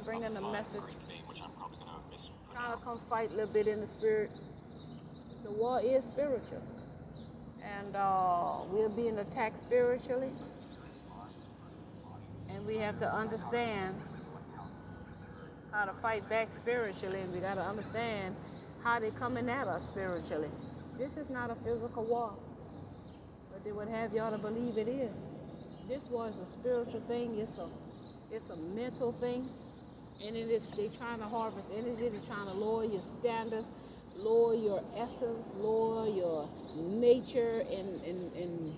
I'm bringing a message. Trying to come fight a little bit in the spirit. The war is spiritual. And we're being attacked spiritually. And we have to understand how to fight back spiritually. And we got to understand how they're coming at us spiritually. This is not a physical war. But they would have y'all to believe it is. This war is a spiritual thing. It's a mental thing. And they're trying to harvest energy. They're trying to lower your standards, lower your essence, lower your nature, and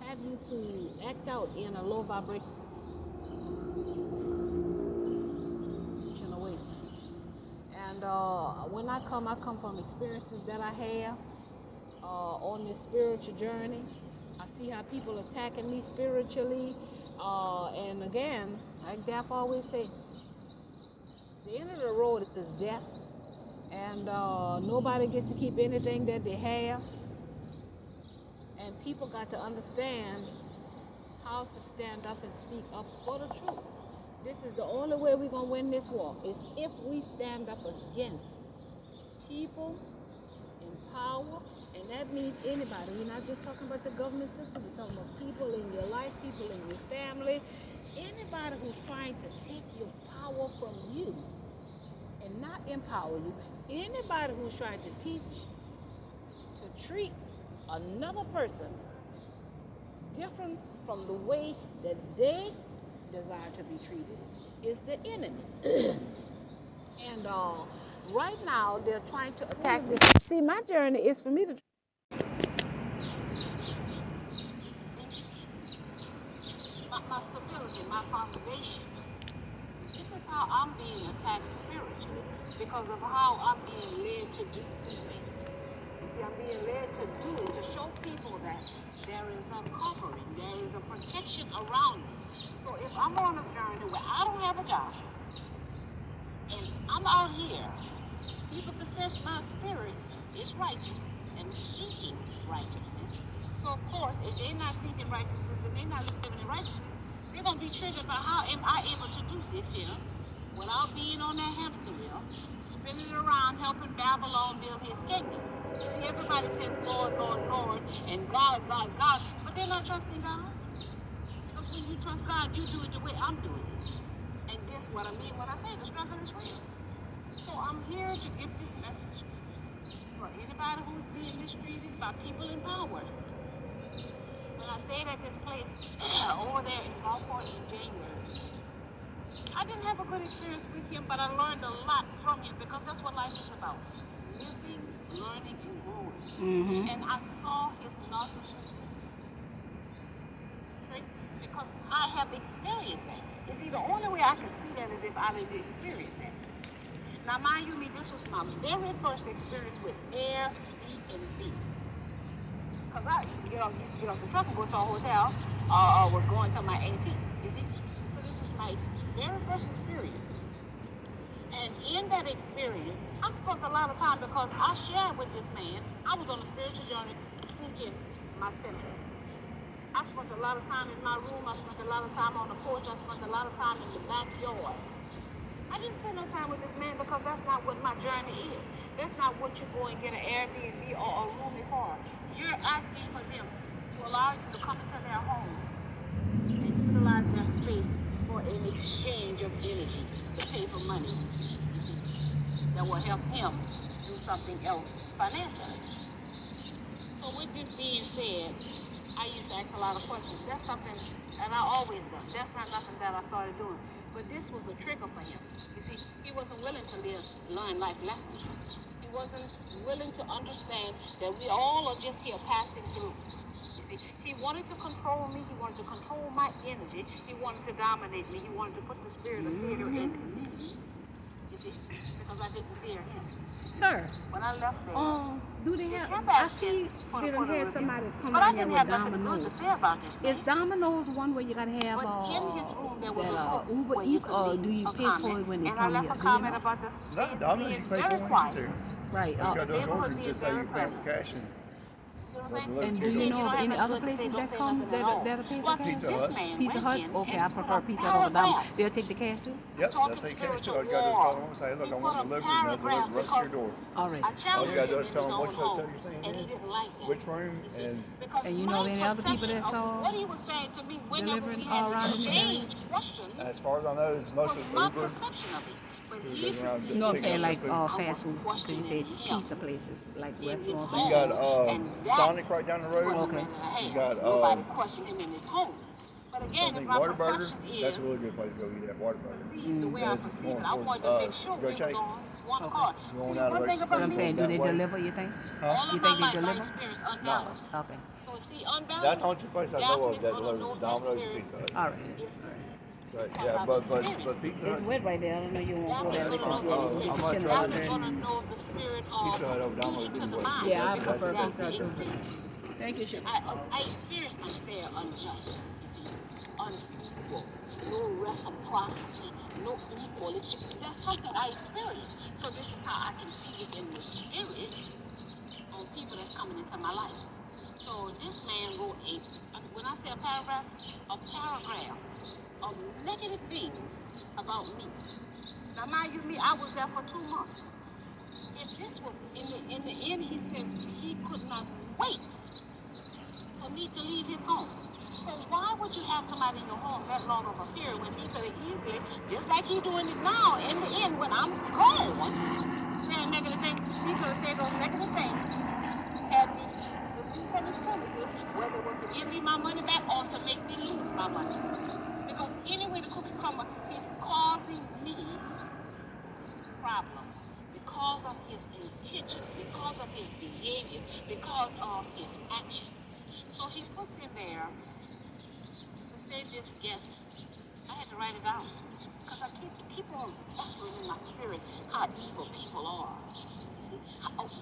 have you to act out in a low vibration way. And when I come from experiences that I have on this spiritual journey. I see how people attacking me spiritually. And again, like Daph always say, the end of the road is death. And nobody gets to keep anything that they have. And people got to understand how to stand up and speak up for the truth. This is the only way we're going to win this war, is if we stand up against people in power. And that means anybody. We're not just talking about the government system. We're talking about people in your life, people in your family. Anybody who's trying to take your power from you and not empower you. Anybody who's trying to teach, to treat another person different from the way that they desire to be treated is the enemy. And right now, they're trying to attack me. See, my journey is for me to my stability, my foundation. This is how I'm being attacked spiritually because of how I'm being led to do things. You see, I'm being led to do it, to show people that there is a covering, there is a protection around me. So if I'm on a journey where I don't have a job, and I'm out here, people possess my spirit is righteous and seeking righteousness. So of course, if they're not seeking righteousness and they're not living in righteousness, they're going to be triggered by how am I able to do this here without being on that hamster wheel, spinning around helping Babylon build his kingdom. See, everybody says Lord, Lord, Lord, and God, God, God, but they're not trusting God. Because when you trust God, you do it the way I'm doing it. And guess what I mean when I say the struggle is real. So I'm here to give this message for anybody who's being mistreated by people in power. When I stayed at this place over there in Gulfport in January, I didn't have a good experience with him, but I learned a lot from him because that's what life is about. Living, learning, and growing. Mm-hmm. And I saw his narcissistic trait because I have experienced that. You see, the only way I can see that is if I didn't experience that. Now, mind you, this was my very first experience with Airbnb. Because I, used to get off the truck and go to a hotel, was going to my AT, you see? So this is my very first experience. And in that experience, I spent a lot of time because I shared with this man. I was on a spiritual journey seeking my center. I spent a lot of time in my room. I spent a lot of time on the porch. I spent a lot of time in the backyard. I didn't spend no time with this man because that's not what my journey is. That's not what you go and get an Airbnb or a room for. You're asking for them to allow you to come into their home and utilize their space for an exchange of energy to pay for money that will help him do something else financially. So with this being said, I used to ask a lot of questions. That's something that I always done. That's not nothing that I started doing. But this was a trigger for him. You see, he wasn't willing to learn life lessons. He wasn't willing to understand that we all are just here passing through. You see, he wanted to control me. He wanted to control my energy. He wanted to dominate me. He wanted to put the spirit of fear in me. You see, because I didn't fear him. Sir, when I left there, do they have? I see they done had somebody come down here with Domino's. Is Domino's one where you gotta have Uber Eats, or do you pay for it when they come here? No, Domino's you pay for when you get there. Right. You got those orders just say you pay for cash in. See what I'm saying? And do you know of any other places that come that'll pay for cash? Pizza Hut. Pizza Hut? Okay, I prefer Pizza Hut over Domino's. They'll take the cash too? Yep, they'll take cash too. All you gotta do is call them and say, look, I want delivery, and they'll deliver right to your door. All right. All you gotta do is tell them which hotel you're staying in, which room, and you know of any other people that saw what he was saying to me delivering all around in the area? As far as I know, it's mostly Uber. You know what I'm saying, like fast food, because you said pizza places, like restaurants. You got Sonic right down the road. Okay. You got something Whataburger. That's a really good place to go eat at Whataburger. I wanted to make sure we was on one car. Going out of races. But I'm saying, do they deliver, you think? Huh? You think they deliver? No. Okay. So see, unbalanced. That's the only two places I know of that deliver Domino's and Pizza Hut. All right. Right, yeah, but Pizza Hut. It's wet right there. I don't know you won't go there because you'll get your chin out there. Pizza Hut over Domino's anyway. Yeah, I prefer Pizza Hut too. Thank you, Chef. I experienced unfair, unjust, unequal, no reciprocity, no equal. That's something I experienced. So this is how I can see it in the spirit on people that's coming into my life. So this man wrote when I say a paragraph of negative things about me. Now, mind you, I was there for 2 months. If this was in the end, he said he could not wait for me to leave his home. So why would you have somebody in your home that long of a period when he could have easily, just like he's doing it now, in the end, when I'm gone, saying negative things, he could have said those negative things, had me removed from his premises, whether it was to give me my money back or to make me lose my money. Because anyway, the cookie crumble is causing me problems because of his intentions, because of his behavior, because of his actions. So he puts in there to say this guest. I had to write it down because I keep on festering in my spirit how evil people are. You see,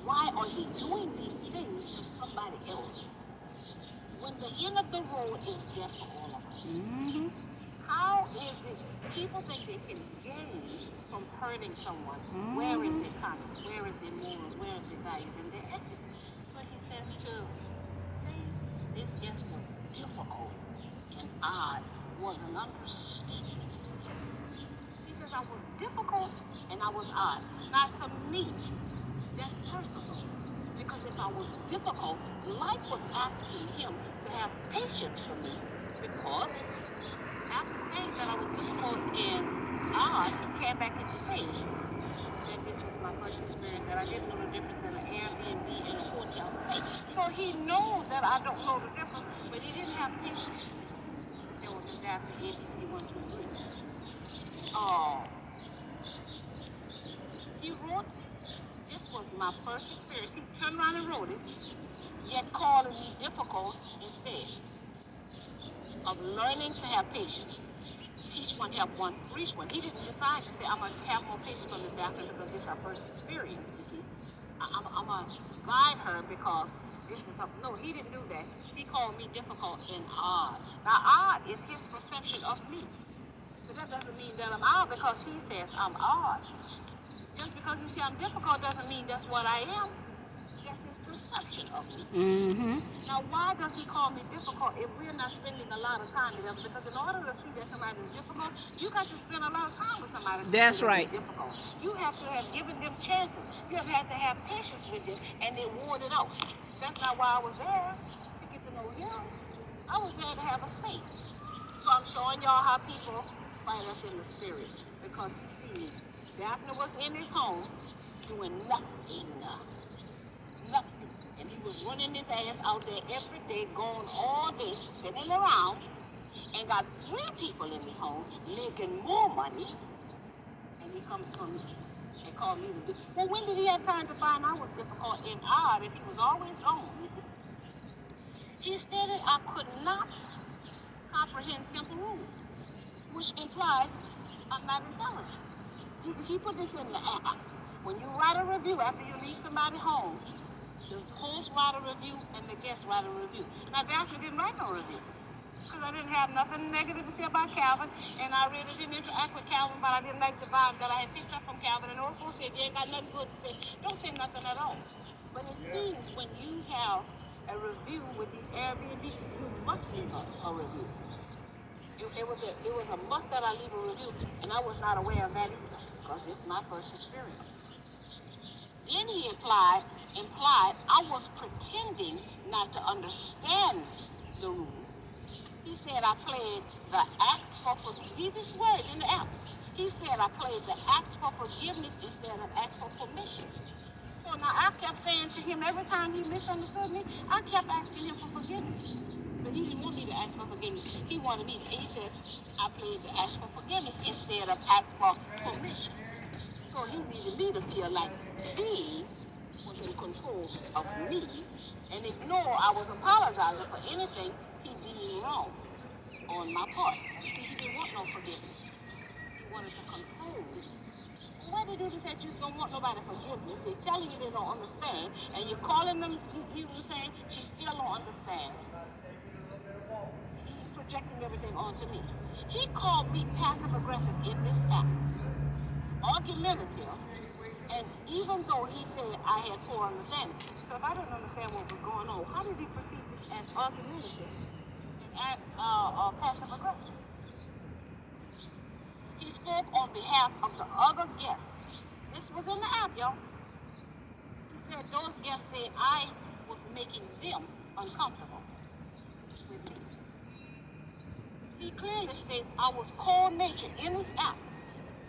why are they doing these things to somebody else when the end of the road is death for all of us? Mm-hmm. How is it people think they can gain from hurting someone? Mm-hmm. Where is their conscience? Where is their morals? Where is their values and their ethics? So he says to say this guest was difficult and odd was an understatement. He says I was difficult and I was odd. Now to me, that's personal. Because if I was difficult, life was asking him to have patience for me because after saying that I was difficult and odd, he came back and said that this was my first experience, that I didn't know the difference in an Airbnb and a hotel stay. So he knows that I don't know the difference, but he didn't have patience for me. He said, well, Ms. Daphne, ABC 1, 2, 3. He wrote, this was my first experience. He turned around and wrote it, yet calling me difficult instead of learning to have patience. Teach one, help one, reach one. He didn't decide to say, I'm going to have more patience for Ms. Daphne because this is our first experience, you see. I'm going to guide her because this is something. No, he didn't do that. He called me difficult and odd. Now, odd is his perception of me. So that doesn't mean that I'm odd because he says I'm odd. Just because he says I'm difficult doesn't mean that's what I am. That's his perception of me. Mm-hmm. Now, why does he call me difficult if we're not spending a lot of time together? Because in order to see that somebody is difficult, you got to spend a lot of time with somebody. That's right. Difficult. You have to have given them chances. You have had to have patience with them, and they wore it out. That's not why I was there to get to know him. I was there to have a space. So I'm showing y'all how people fight us in the spirit. Because you see, Daphne was in his home doing nothing. Nothing. And he was running his ass out there every day, going all day, spinning around, and got 3 people in his home making more money. And he comes from me and called me the difficult. Well, when did he have time to find I was difficult and odd if he was always gone? You see? He stated I could not comprehend simple rules, which implies I'm not intelligent. He put this in the app. When you write a review after you leave somebody home, the host write a review and the guest write a review. Now, Daphne didn't write no review because I didn't have nothing negative to say about Calvin, and I really didn't interact with Calvin, but I didn't like the vibe that I had picked up from Calvin, and also said, you ain't got nothing good to say. Don't say nothing at all. But it seems when you have a review with these Airbnb. You must leave a review. It was a must that I leave a review, and I was not aware of that either, because this is my first experience. Then he implied I was pretending not to understand the rules. He said I played the acts for forgiveness. These words in the app. He said I played the acts for forgiveness instead of acts for permission. So now I kept saying to him every time he misunderstood me, I kept asking him for forgiveness. But he didn't want me to ask for forgiveness. He wanted me to. He says I played the ask for forgiveness instead of ask for permission. So he needed me to feel like he was in control of me and ignore I was apologizing for anything he did wrong on my part. See, he didn't want no forgiveness. He wanted to control me. Why they do this that you don't want nobody forgiveness? They're telling you they don't understand, and you're calling them, you were saying she still don't understand. He's projecting everything onto me. He called me passive aggressive in this app, argumentative, and even though he said I had poor understanding, so if I didn't understand what was going on, how did he perceive this as argumentative and passive aggressive? He spoke on behalf of the other guests. This was in the app, y'all. He said those guests said I was making them uncomfortable with me. He clearly states I was cold-natured in this app.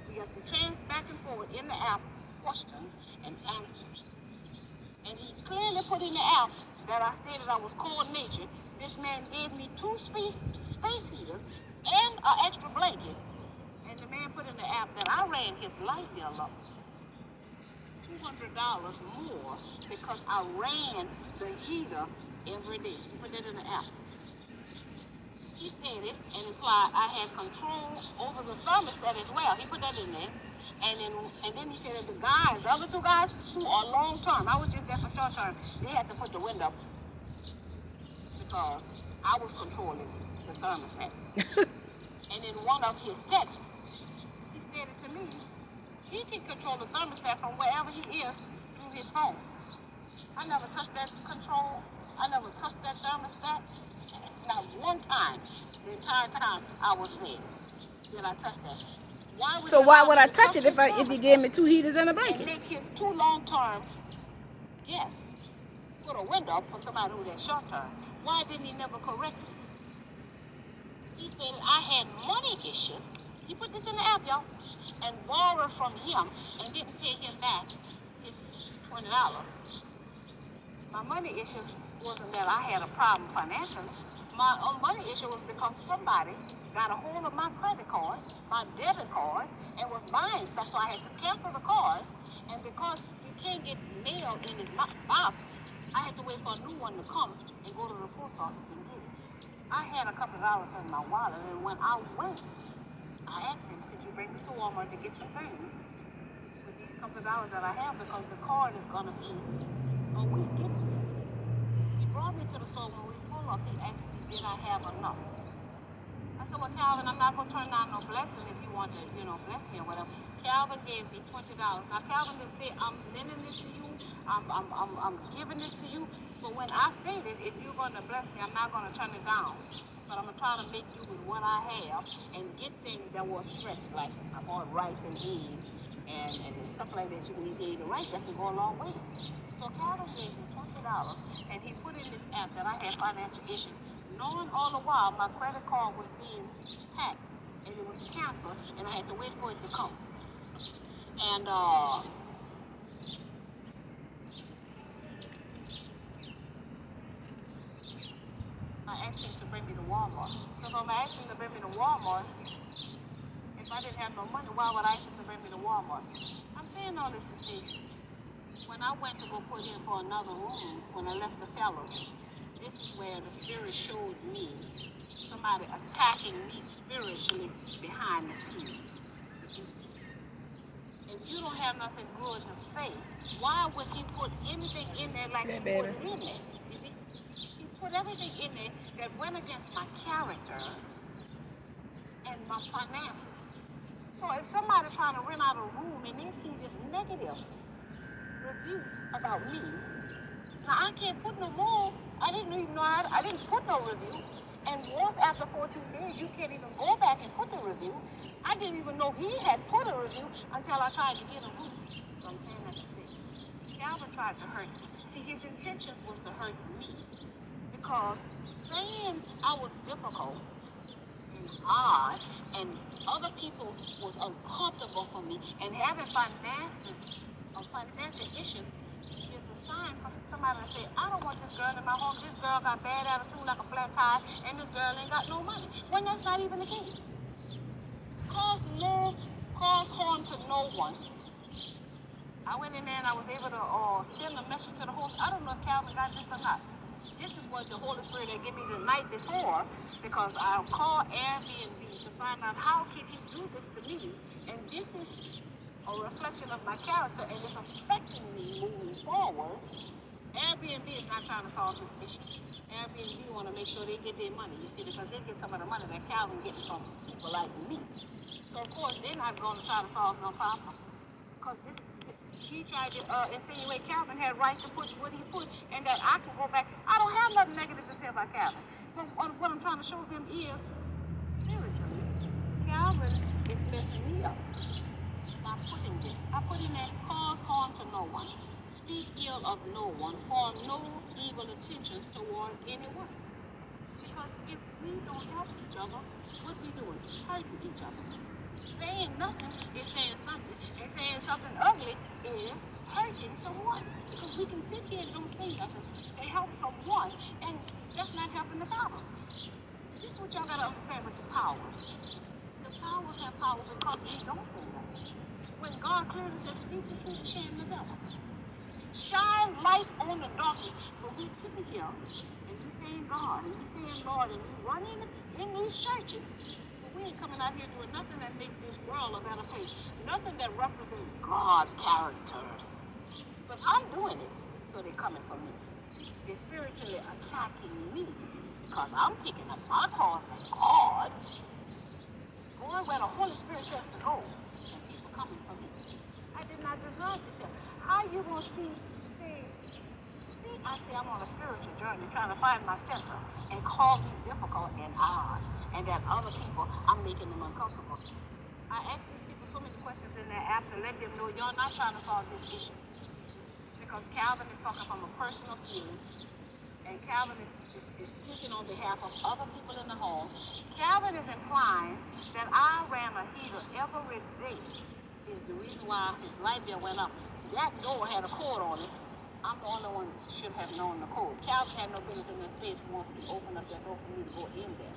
We have to trans back and forward in the app questions and answers. And he clearly put in the app that I stated I was cold-natured. This man gave me 2 space heaters and an extra blanket. And the man put in the app that I ran his light bill up $200 more because I ran the heater every day. He put that in the app. He stated and implied I had control over the thermostat as well. He put that in there. And then he said that the other 2 guys who are long term, I was just there for short term, they had to put the window up because I was controlling the thermostat. And in one of his texts, he said it to me. He can control the thermostat from wherever he is through his phone. I never touched that control. I never touched that thermostat. Not one time, the entire time I was there, did I touch that. Why would I touch it if he gave me 2 heaters and a blanket? And make his 2 long-term guests put a window up for somebody who was short-term. Why didn't he never correct it? He said I had money issues. He put this in the app, y'all, and borrowed from him and didn't pay him back his $20. My money issues wasn't that I had a problem financially. My money issue was because somebody got a hold of my credit card, my debit card, and was buying stuff, so I had to cancel the card. And because you can't get mail in his box, I had to wait for a new one to come and go to the post office and get it. I had a couple of dollars in my wallet, and when I went, I asked him, could you bring me to Walmart to get some things with these couple of dollars that I have, because the card is going to be a week gift. He brought me to the store. When we pulled up, he asked me, did I have enough? I said, well, Calvin, I'm not going to turn down no blessing if you want to, bless me or whatever. Calvin gave me $20. Now, Calvin didn't say, I'm lending this to you, I'm giving this to you. But when I stated, if you're going to bless me, I'm not going to turn it down. But I'm going to try to make you with what I have and get things that were stretched, like I bought rice and eggs and stuff like that. You can eat the rice, that can go a long way. So Calvin gave me $20, and he put in this app that I had financial issues, knowing all the while my credit card was being hacked, and it was canceled, and I had to wait for it to come. And I asked him to bring me to Walmart. So if I'm asking him to bring me to Walmart, if I didn't have no money, why would I ask him to bring me to Walmart? I'm saying all this to say, when I went to go put in for another room, when I left the fellows, this is where the Spirit showed me somebody attacking me spiritually behind the scenes. You see? If you don't have nothing good to say, why would he put anything in there like he put it in there? You see? He put everything in there that went against my character and my finances. So if somebody trying to rent out a room and they see this negative review about me, now I can't put no more. I didn't even know I didn't put no review. And once after 14 days, you can't even go back and put the review. I didn't even know he had put a review until I tried to get a room. So I'm saying that to say, Calvin tried to hurt me. See, his intentions was to hurt me. Because saying I was difficult and odd and other people was uncomfortable for me and having financial issues is a sign for somebody to say, I don't want this girl in my home. This girl got bad attitude like a flat tire, and this girl ain't got no money. When that's not even the case. Cause harm to no one. I went in there and I was able to send a message to the host. I don't know if Calvin got this or not. This is what the Holy Spirit had given me the night before, because I called Airbnb to find out how can he do this to me, and this is a reflection of my character, and it's affecting me moving forward. Airbnb is not trying to solve this issue. Airbnb want to make sure they get their money, you see, because they get some of the money that Calvin getting from people like me. So of course they're not going to try to solve no problem, because he tried to insinuate Calvin had right to put what he put, and that I can go back. I don't have nothing negative to say about Calvin. But what I'm trying to show him is, spiritually, Calvin is messing me up by putting this. I put in that cause harm to no one, speak ill of no one, form no evil intentions toward anyone. Because if we don't help each other, what we doing? Hurting each other. Saying nothing is saying something, and saying something ugly is hurting someone. Because we can sit here and don't say nothing to help someone, and that's not helping the power. This is what y'all gotta understand with the powers. The powers have power because we don't say nothing. When God clearly says, speak the truth, shame the devil. Shine light on the darkness. But we sitting here and we saying God and we saying Lord and we running in these churches. We ain't coming out here doing nothing that makes this world a better place. Nothing that represents God characters. But I'm doing it, so they're coming for me. They're spiritually attacking me because I'm picking up my cause as God. Going where the Holy Spirit says to go, and people coming for me. I did not deserve this here. How you gonna see, I say I'm on a spiritual journey trying to find my center and call me difficult and odd. And that other people, I'm making them uncomfortable. I ask these people so many questions in their app to let them know you're not trying to solve this issue. Because Calvin is talking from a personal feeling, and Calvin is speaking on behalf of other people in the home. Calvin is implying that I ran a heater every day is the reason why his light bill went up. That door had a cord on it. I'm the only one that should have known the code. Calvin had no business in that space once he opened up that door for me to go in there.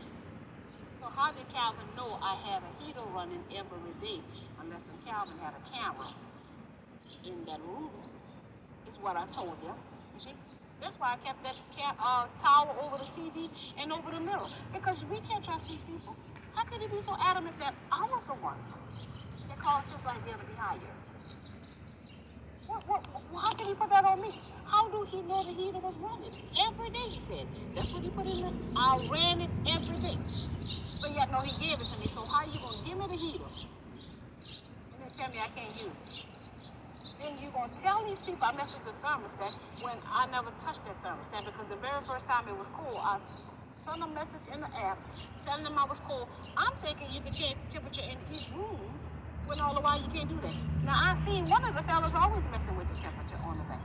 So how did Calvin know I had a heater running every day unless Calvin had a camera in that room? Is what I told them. You see? That's why I kept that tower over the TV and over the mirror. Because we can't trust these people. How could he be so adamant that I was the one that caused his light bill to be higher? How can he put that on me? How do he know the heater was running? Every day, he said. That's what he put in there. I ran it every day. But yet, no, he gave it to me. So how you going to give me the heater and then tell me I can't use it? Then you're going to tell these people I messed with the thermostat when I never touched that thermostat, because the very first time it was cool, I sent a message in the app telling them I was cool. I'm thinking you can change the temperature in each room, when all the while you can't do that. Now, I seen one of the fellas always messing with the temperature on the thing.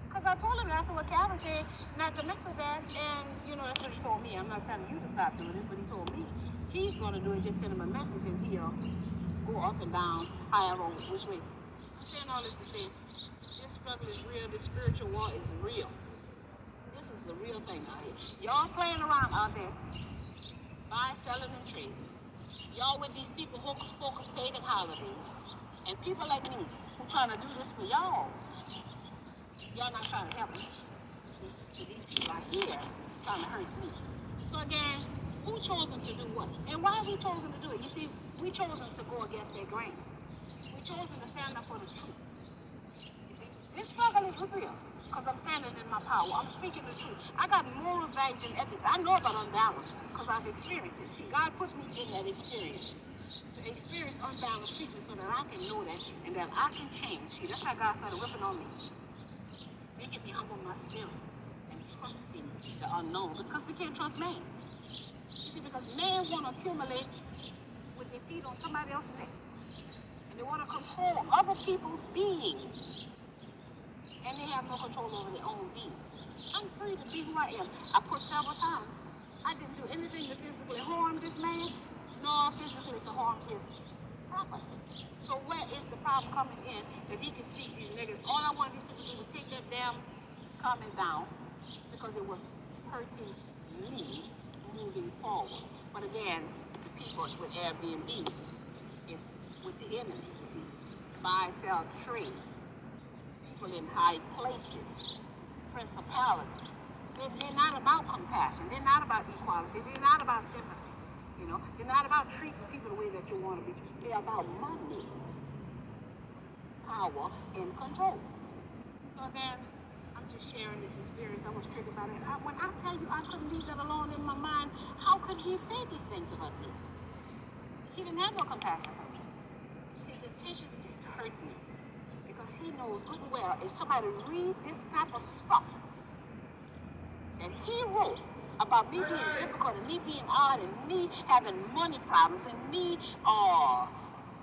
Because I told him, that's what Calvin said, not to mess with that, and, you know, that's what he told me. I'm not telling you to stop doing it, but he told me he's going to do it, just send him a message, and he'll go up and down, however, which way. I'm saying all this to say, this struggle is real, this spiritual war is real. This is a real thing out here. Y'all playing around out there, buying, selling, and trading. Y'all with these people, hocus pocus, pagan holidays. And people like me, who trying to do this for y'all, y'all not trying to help me. So these people are here trying to hurt me. So again, who chosen to do what? And why have we chosen to do it? You see, we chosen to go against their grain. We chosen to stand up for the truth. You see, this struggle is real because I'm standing in my power. I'm speaking the truth. I got morals, values, and ethics. I know about unbalanced because I've experienced it. See, God put me in that experience to experience unbalanced treatment so that I can know that and that I can change. See, that's how God started whipping on me, making me humble my spirit and trusting the unknown, because we can't trust man. You see, because man want to accumulate with their feet on somebody else's neck. And they want to control other people's beings. And they have no control over their own beings. I'm free to be who I am. I put several times. I didn't do anything to physically harm this man, nor physically to harm his property. So where is the problem coming in that he can speak these niggas? All I wanted these people to do was take that damn comment down because it was hurting me moving forward. But again, the people with Airbnb is with the enemy. You see, buy, sell, trade. People in high places, principalities. They're not about compassion. They're not about equality. They're not about sympathy. You know, they're not about treating people the way that you want to be treated. They're about money, power, and control. So again, I'm just sharing this experience. I was triggered by that. When I tell you I couldn't leave that alone in my mind, how could he say these things about me? He didn't have no compassion for me. His intention is to hurt me. Because he knows good and well, if somebody read this type of stuff that he wrote about me being difficult and me being odd and me having money problems and me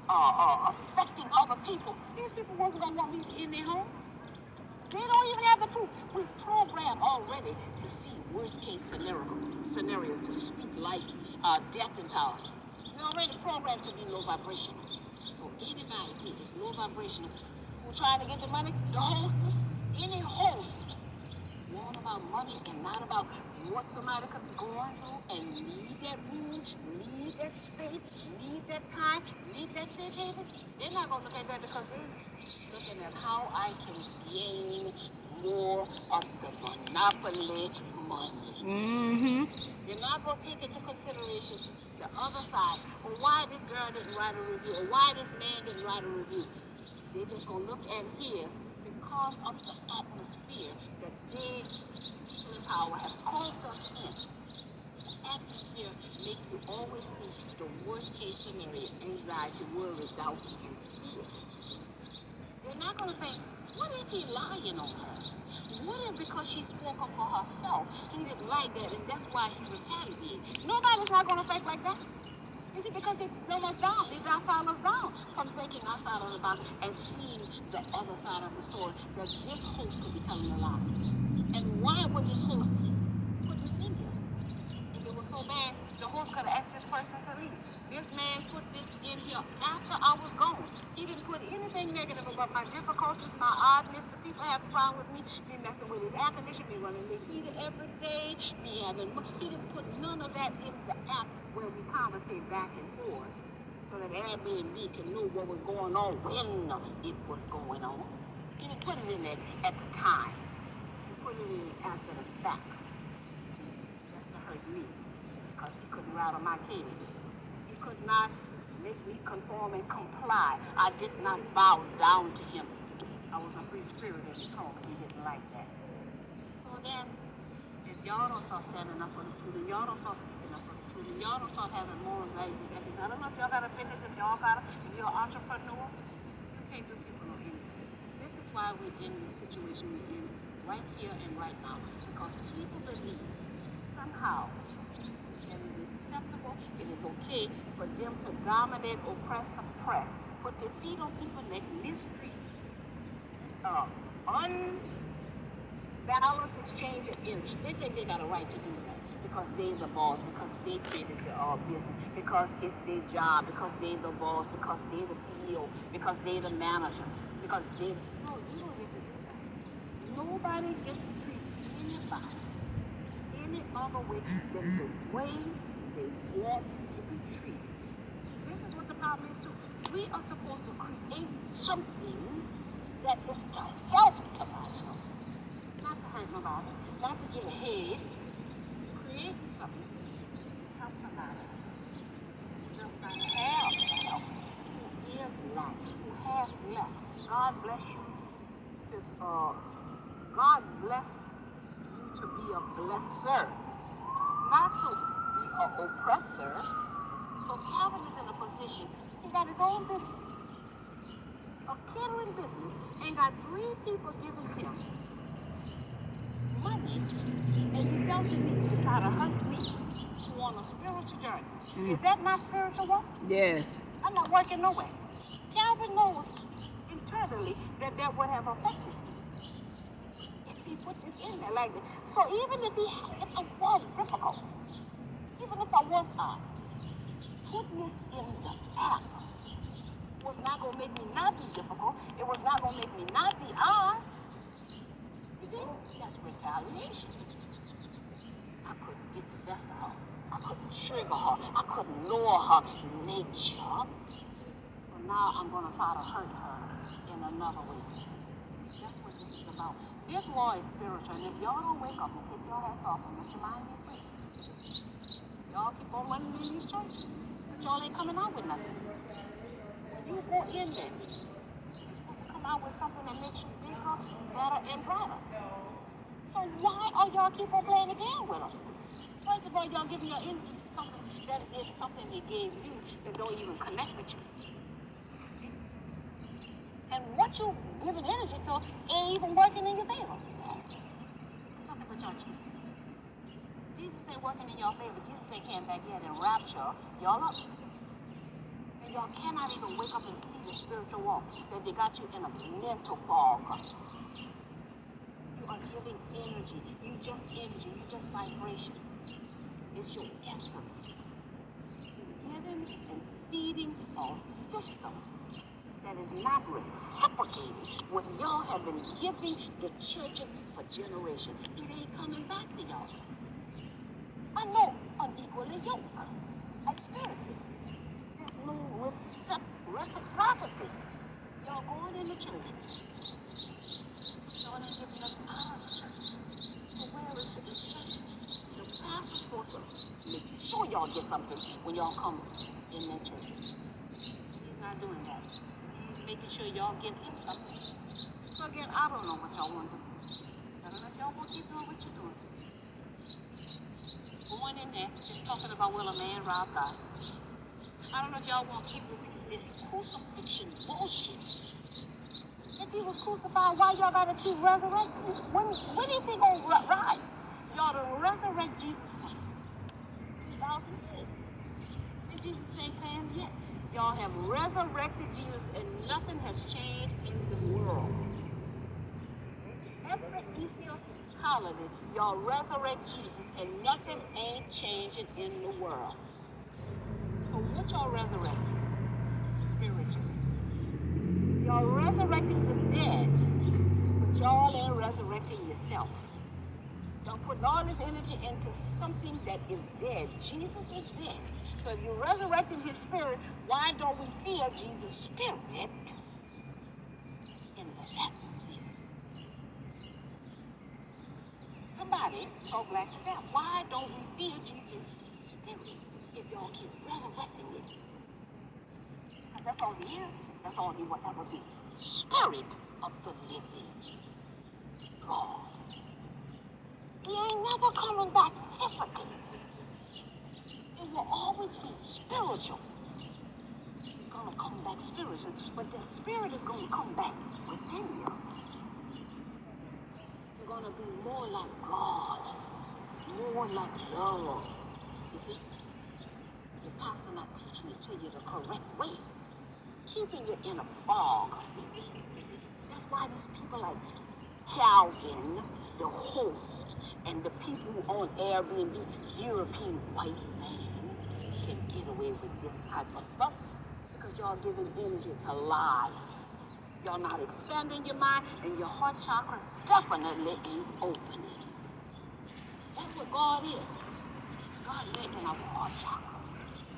affecting other people, these people wasn't going to want me in their home. They don't even have the proof. We programmed already to see worst case scenarios, to speak life, death into us. We already programmed to be low vibrational. So anybody who is low vibrational, who trying to get the money, the hostess, any host, want about money and not about what somebody could be going through and need that room, need that space, need that time, need that safe haven. They're not going to look at that because they're looking at how I can gain more of the monopoly money. Mm-hmm. They're not going to take into consideration the other side, or why this girl didn't write a review, or why this man didn't write a review. They're just going to look at his because of the atmosphere that they, people in power, have called us in. The atmosphere make you always see the worst case scenario, anxiety, worry, doubt, and fear. They're not going to think, what if he lying on her? What if because she spoke up for herself, he didn't like that, and that's why he retaliated? Nobody's not going to think like that. Is it because they dumb us down? They silence us down from thinking outside of the box and seeing the other side of the story, that this host could be telling a lie. And why would this host put this in here? If it was so bad, the host could have asked this person to leave. This man put this in here after I was gone. He didn't put anything negative about my difficulties, my oddness, the people having a problem with me messing with his air conditioning, me running the heater every day, me having, he didn't put none of that in the app where we conversate back and forth so that Airbnb can know what was going on when it was going on. He didn't put it in there at the time. He put it in after the fact. See, that's to hurt me because he couldn't rattle my cage. He could not make me conform and comply. I did not bow down to him. I was a free spirit in his home and he didn't like that. So then, if y'all don't start standing up for the truth, and y'all don't start speaking up for the truth, and y'all don't start having moral values and ethics, I don't know if y'all got a business, if you're an entrepreneur, you can't do people no anything. This is why we're in the situation we're in right here and right now. Because people believe somehow that it is acceptable, it is okay for them to dominate, oppress, suppress, put their feet on people's neck, mistreat, unbalanced exchange of energy. They think they got a right to do that because they're the boss, because they created the business, because it's their job, because they're the boss, because they're the CEO, because they're the manager, because they. No, you don't get to do that. Nobody gets to treat anybody any other way than the way they want to be treated. This is what the problem is too. We are supposed to create something that is to help somebody else. Not to hurt nobody, not to get ahead. Create something to help somebody else. Who does not have help, who is lacking, who has left. God bless you. God bless you to be a blesser, not to be an oppressor. So Calvin is in a position, he got his own business, a catering business, and got 3 people giving him money, and you felt the need to try to hurt me to on a spiritual journey. Is that my spiritual walk? Yes. I'm not working nowhere. Calvin knows internally that would have affected me if he put this in there like that. So even if it was difficult, even if I was putting this in the app was not going to make me not be difficult. It was not going to make me not be You see, that's retaliation. I couldn't get the best of her. I couldn't trigger her. I couldn't lower her nature. So now I'm going to try to hurt her in another way. That's what this is about. This war is spiritual, and if y'all don't wake up and take your hats off and let your mind get free, y'all keep on running in these churches, but y'all ain't coming out with nothing. When you go in there, you're supposed to come out with something that makes you bigger, better, and brighter. So why are y'all keep on playing the game with them? First of all, y'all giving your energy to something that is something they gave you that don't even connect with you. See? And what you giving energy to ain't even working in your favor. I'm talking about y'all Jesus. Jesus ain't working in your favor. Jesus ain't came back yet and rapture y'all up. And y'all cannot even wake up and see the spiritual walk that they got you in a mental fog. You are giving energy. You just energy. You just vibration. It's your essence. You're giving and feeding a system that is not reciprocating what y'all have been giving the churches for generations. It ain't coming back to y'all. I know unequally yoked. Experience it. There's no reciprocity. Y'all going in the church. Y'all ain't giving us out of the church. So where is the exchange? The pastor's supposed to make sure y'all get something when y'all come in that church. He's not doing that. He's making sure y'all get him something. So again, I don't know what y'all want to do. I don't know if y'all want to keep doing what you're doing. Going in there, just talking about will a man rob God. I don't know if y'all want to keep repeating this crucifixion bullshit. If he was crucified, why y'all gotta keep resurrecting? When is he gonna rise? Y'all done resurrect Jesus for 2,000 years. And Jesus ain't came yet. Y'all have resurrected Jesus and nothing has changed in the world. Every Easter holiday, y'all resurrect Jesus and nothing ain't changing in the world. So what y'all resurrecting? Spiritually. Y'all resurrecting the dead, but y'all ain't resurrecting yourself. Y'all putting all this energy into something that is dead. Jesus is dead. So if you're resurrecting his spirit, why don't we feel Jesus' spirit in the atmosphere? Somebody talk like to that. Why don't we feel Jesus' spirit if y'all keep resurrecting it? Because that's all he is. That's all he will ever be. Spirit of the living God. He ain't never coming back physically. It will always be spiritual. He's going to come back spiritual, but the spirit is going to come back within you. You're going to be more like God, more like love. You see, your pastor not teaching it to you the correct way, keeping you in a fog. You see, that's why these people like Calvin, the host, and the people on Airbnb, European white man, can get away with this type of stuff because y'all giving energy to lies. Y'all not expanding your mind, and your heart chakra definitely ain't opening. That's what God is. God making our heart chakra.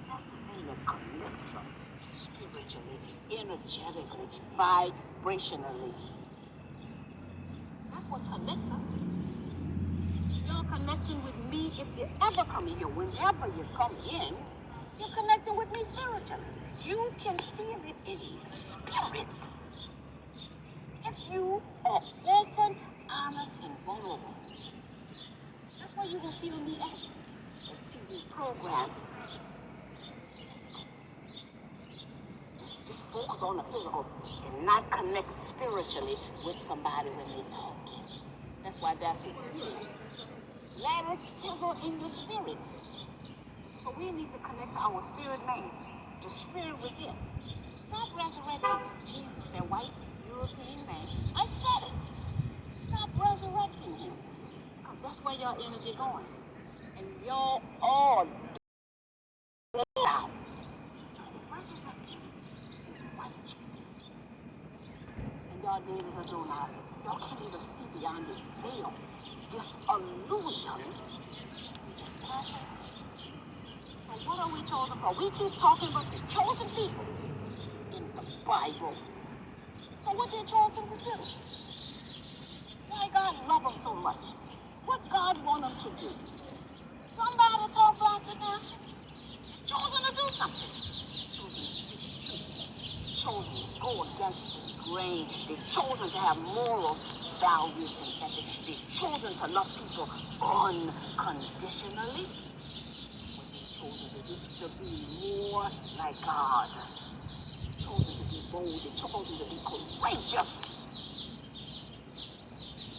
That's the thing that connects us spiritually, energetically, vibrationally. That's what connects us. You're connecting with me if you ever come in here. Whenever you come in, you're connecting with me spiritually. You can feel it in your spirit. If you are open, honest, and vulnerable. That's where you will feel me at. And see me programmed. Just focus on the physical and not connect spiritually with somebody when they're talking. That's That's why that's it. Let it sizzle in the spirit. So we need to connect our spirit man, the spirit within. Stop resurrecting Jesus, that white European man. I said it. Stop resurrecting him. Because that's where your energy going. And y'all all out. Trying to resurrect him. This white Jesus. And y'all dead as a doorknob. Y'all can't even see beyond this veil, this illusion. We just pass it. So what are we chosen for? We keep talking about the chosen people in the Bible. So what they're chosen to do? Why God love them so much? What God want them to do? Somebody talk about it now. Chosen to do something. Chosen to speak the truth. Chosen to go against the grain. They're chosen to have moral values and ethics. They're chosen to love people unconditionally. What they're chosen to do, to be more like God. Chosen to be bold. They're chosen to be courageous.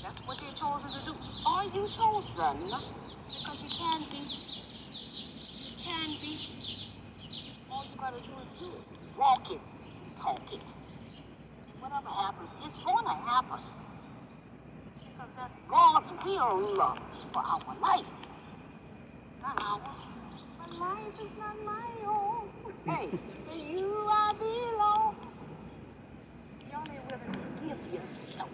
That's what they're chosen to do. Are you chosen? Because you can be. You can be. All you gotta do is do it. Walk it. Talk it. And whatever happens, it's gonna happen. Because that's God's will for our life. Not ours. But life is not my own. Hey, to you I belong. Y'all ain't willing to give yourself.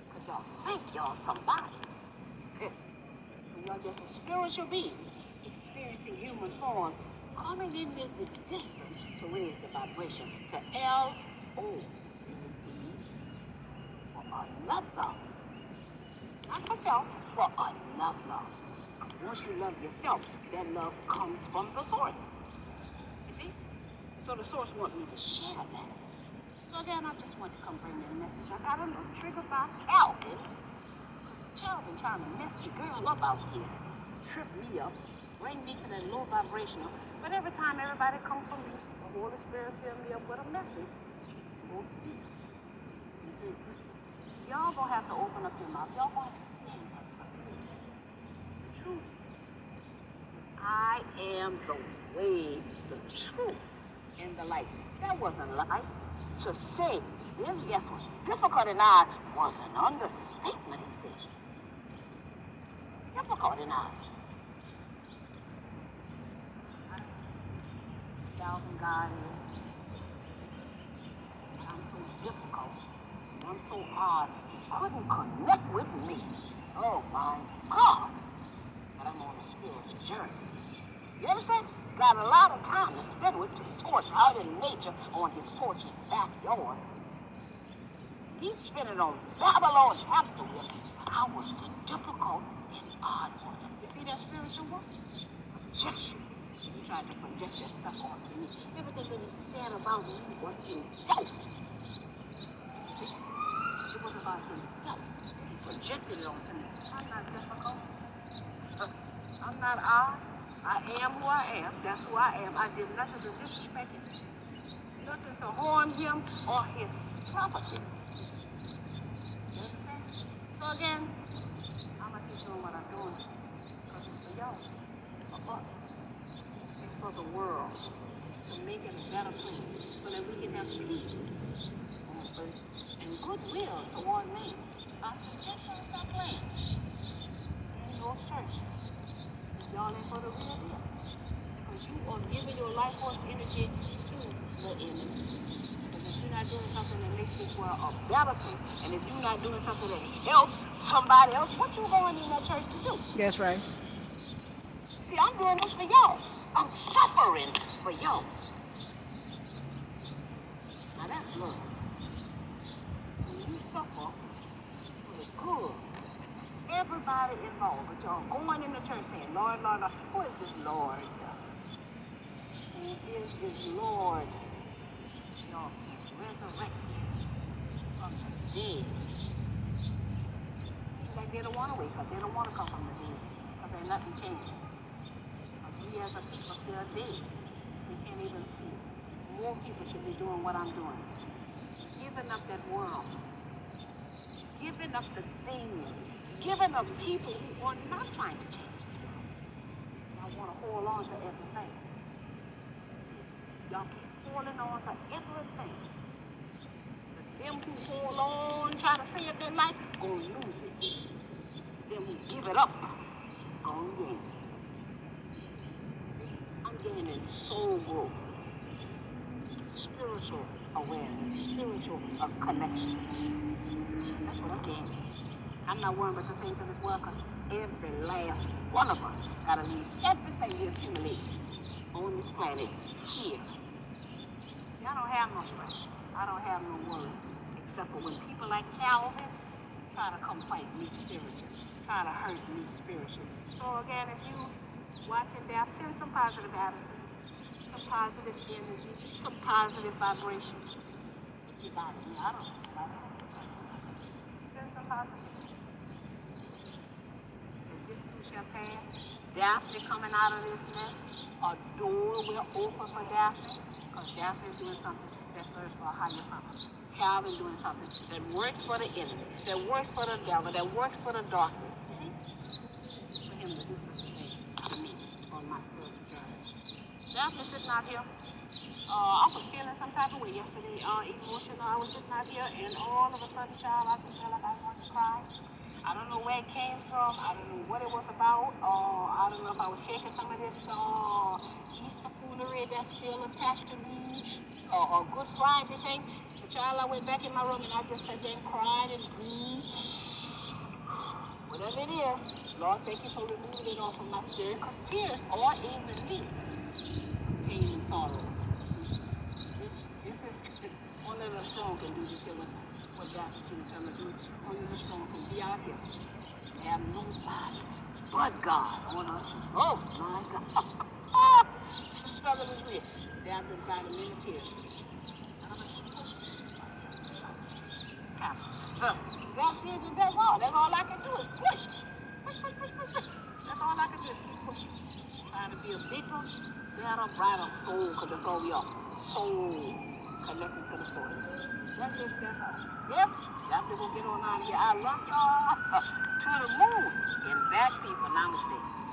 Because y'all think y'all somebody. Y'all just a spiritual being, experiencing human form, coming in this existence to raise the vibration to L-O-V-E for another. Not for self, for another. Because once you love yourself, that love comes from the source. You see? So the source wants me to share that. So again, I just want to come bring me a message. I got a little trigger by Calvin. Child been trying to mess the girl up out here, trip me up, bring me to that low vibrational. But every time everybody comes from me, the Holy Spirit fills me up with a message. Go speak into existence. Y'all gonna have to open up your mouth. Y'all gonna have to stand for something. The truth. I am the way, the truth, and the light. That wasn't light. To say this guess was difficult and I was an understatement, he said. Difficult and I. Doubting God is. I'm so difficult. I'm so odd. He couldn't connect with me. Oh my God. But I'm on a spiritual journey. You understand? Got a lot of time to spend with the source out in nature on his porch, his backyard. He's spending on Babylon hamster wheel. I was the difficult and odd one. You see that spiritual one? Projection. He tried to project that stuff onto me. Everything that he said about me was himself. You see? It was about himself. He projected it onto me. I'm not difficult. I'm not odd. I am who I am. That's who I am. I did nothing to disrespect him. Nothing to harm him or his property. You understand? So again, I'm going to keep doing what I'm doing. Because it's for y'all. It's for us. It's for the world. To make it a better place. So that we can have peace on earth and goodwill toward man. I suggest y'all stop playing in those churches. Y'all ain't for the real deal. Because you are giving your life force energy to the enemy. Because if you're not doing something that makes this world a better place, and if you're not doing something that helps somebody else, what you going in that church to do? That's right. See, I'm doing this for y'all. I'm suffering for y'all. Now that's love. When you suffer for the good, everybody involved, but y'all going in the church saying, Lord, Lord, Lord. Who is this Lord? Who is this Lord? Y'all resurrected from the dead. Seems like they don't want to wake up. They don't want to come from the dead. Because ain't nothing changed. Because we as a people still dead. We can't even see. More people should be doing what I'm doing. Giving up that world. giving up the things, giving up people who are not trying to change this world. Y'all want to hold on to everything. Y'all keep holding on to everything. But them who hold on, try to save their life, gonna lose it. Them who give it up, gonna gain it. See, I'm gaining soul growth, spiritual awareness, spiritual connection. That's what I'm gaining. I'm not worrying about the things of this world, because every last one of us gotta leave everything we accumulate on this planet here. See, I don't have no stress. I don't have no worries, except for when people like Calvin try to come fight me spiritually, try to hurt me spiritually. So again, if you watching that, send some positive attitude, some positive energy, some positive vibrations. If you got me, I don't know. Send some positivity. This too shall pass. Daphne coming out of this mess. A door will open for Daphne, because Daphne is doing something that serves for a higher purpose. Calvin doing something that works for the enemy, that works for the devil, that works for the darkness. See? For him to do something to me on my spiritual journey. Daphne sitting out here. I was feeling some type of way yesterday, emotional. I was sitting out here, and all of a sudden, child, I just felt like I wanted to cry. I don't know where it came from. I don't know what it was about. I don't know if I was shaking some of this Easter foolery that's still attached to me, or Good Friday thing. But child, I went back in my room and I just sat there and cried and breathed. Whatever it is, Lord, thank you for removing it off of my spirit, because tears are a release of pain and sorrow. This is only the strong can do this here. What God is going to do. Only the strong can be out here. They have nobody but God on our team. Oh my God. The struggle is real. They have been crying many tears. I'm going to keep pushing. That's it, and that's all. That's all I can do is push. Push. That's all I can do is keep pushing. Trying to be a bigger, better, brighter soul, because that's all we are. Soul connected to the source. That's it, that's all. Yep, y'all people get on out here. I love y'all to the moon. And back, people, namaste.